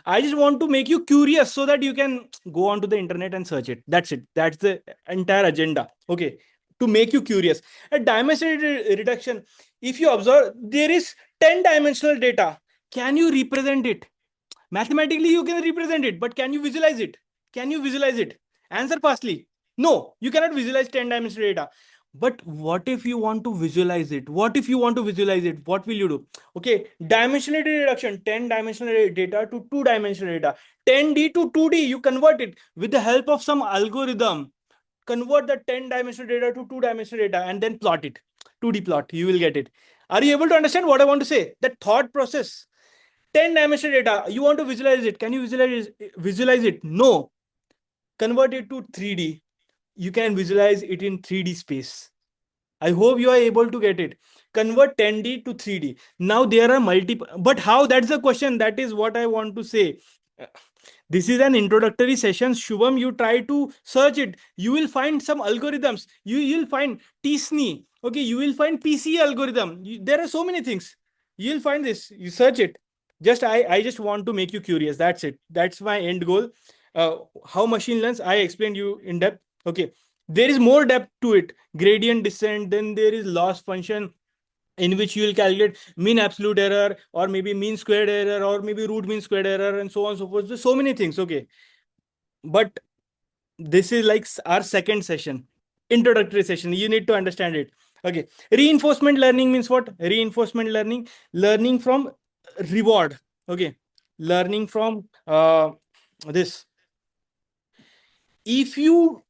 I just want to make you curious, so that you can go onto the internet and search it. That's it. That's the entire agenda. Okay. to make you curious. A dimensional reduction, if you observe, there is 10 dimensional data. Can you represent it? Mathematically, you can represent it, but can you visualize it? Can you visualize it? Answer fastly. No, you cannot visualize 10 dimensional data. But what if you want to visualize it? What if you want to visualize it? What will you do? Okay, dimensionality reduction, 10 dimensional data to 2 dimensional data. 10D to 2D, you convert it with the help of some algorithm. Convert the 10 dimensional data to 2 dimensional data and then plot it. 2D plot, you will get it. Are you able to understand what I want to say? That thought process. 10 dimensional data, you want to visualize it. Can you visualize it? No. Convert it to 3D. You can visualize it in 3D space. I hope you are able to get it. Convert 10D to 3D. Now there are multiple, but how? That's the question. That is what I want to say. This is an introductory session. Shubham, you try to search it. You will find some algorithms. You will find T-SNE. Okay, you will find PC algorithm. There are so many things. You'll find this. You search it. I just want to make you curious. That's it. That's my end goal. How machine learns, I explained you in depth. Okay, there is more depth to it. Gradient descent, then there is loss function, in which you will calculate mean absolute error, or maybe mean squared error, or maybe root mean squared error, and so on and so forth. So many things. Okay, but this is like our second session, introductory session. You need to understand it. Okay, reinforcement learning means what? Reinforcement learning from reward. Okay, learning from this. If you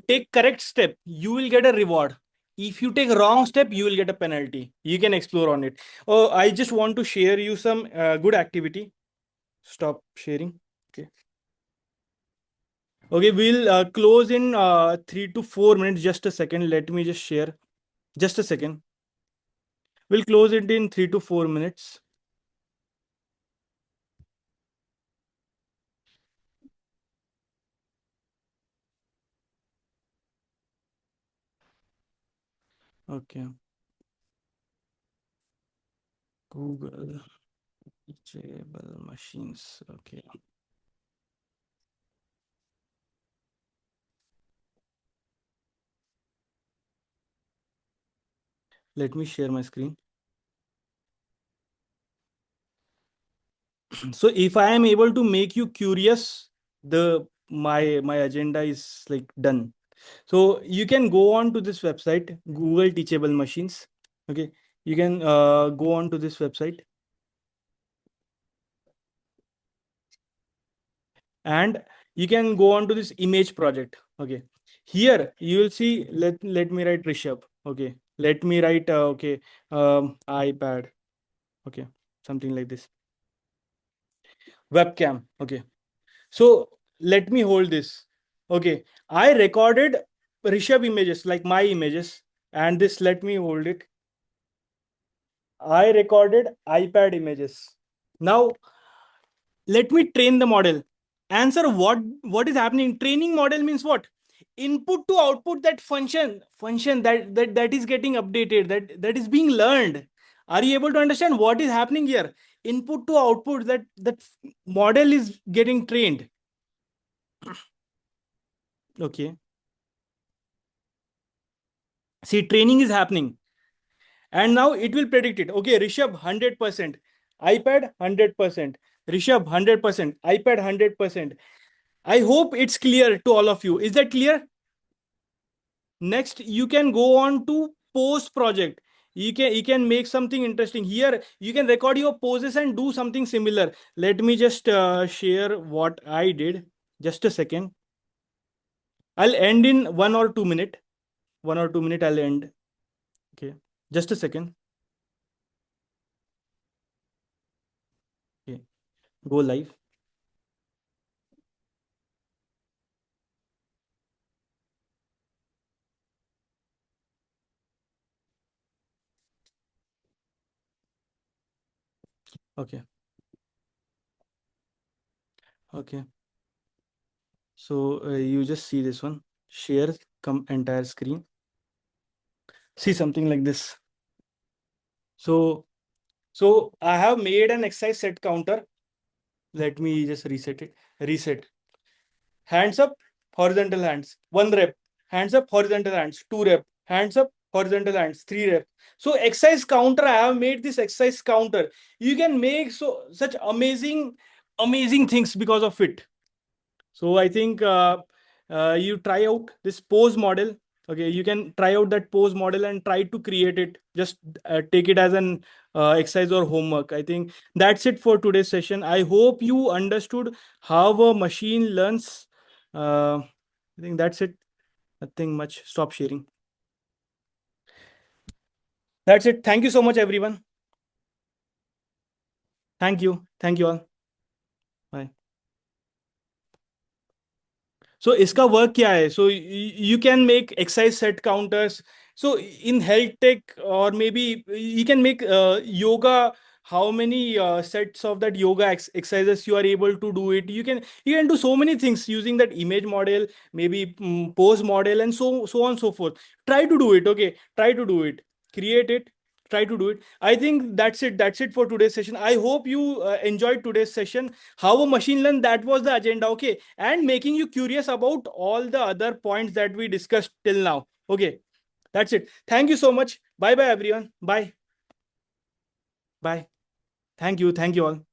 take correct step, you will get a reward. If you take wrong step, you will get a penalty. You can explore on it. Oh, I just want to share you some good activity. Stop sharing. Okay. Okay, we'll close in 3 to 4 minutes. Just a second. Let me just share. Just a second. We'll close it in 3 to 4 minutes. Okay. Google teachable machines. Okay. Let me share my screen. So if I am able to make you curious, the my agenda is like done. So you can go on to this website, Google Teachable Machines. Okay, you can go on to this website, and you can go on to this image project. Okay, here you will see. Let me write Rishabh. Okay, let me write okay, iPad. Okay, something like this. Webcam. Okay, so let me hold this. Okay, I recorded Rishabh images, like my images, and this, let me hold it. I recorded iPad images. Now let me train the model. Answer what is happening. Training model means what? Input to output, that function that is getting updated, that is being learned. Are you able to understand what is happening here? Input to output, that model is getting trained. Okay. See, training is happening. And now it will predict it. Okay, Rishabh 100%, iPad 100%, Rishabh 100%, iPad 100%. I hope it's clear to all of you. Is that clear? Next, you can go on to post project. You can make something interesting here. You can record your poses and do something similar. Let me just share what I did. Just a second. I'll end in 1 or 2 minutes. 1 or 2 minutes, I'll end. Okay, just a second. Okay, go live. Okay. Okay. So you just see this one. Share come entire screen. See something like this. So I have made an exercise set counter. Let me just reset it. Reset. Hands up, horizontal hands. 1 rep. hands up, horizontal hands, 2 rep, hands up, horizontal hands, 3 rep. So exercise counter, I have made this exercise counter. You can make such amazing things because of it. So I think you try out this pose model. Okay, you can try out that pose model and try to create it. Just take it as an exercise or homework. I think that's it for today's session. I hope you understood how a machine learns. I think that's it. Nothing much. Stop sharing. That's it. Thank you so much, everyone. Thank you. Thank you all. Bye. So इसका work क्या है? So you can make exercise set counters. So in health tech, or maybe you can make yoga, how many sets of that yoga exercises you are able to do it. You can do so many things using that image model, maybe pose model, and so on so forth. Try to do it. Okay, try to do it. Create it. Try to do it. I think that's it for today's session. I hope you enjoyed today's session. How a machine learn, that was the agenda. Okay, and making you curious about all the other points that we discussed till now. Okay, that's it. Thank you so much. Bye bye, everyone. Bye. Bye. Thank you. Thank you all.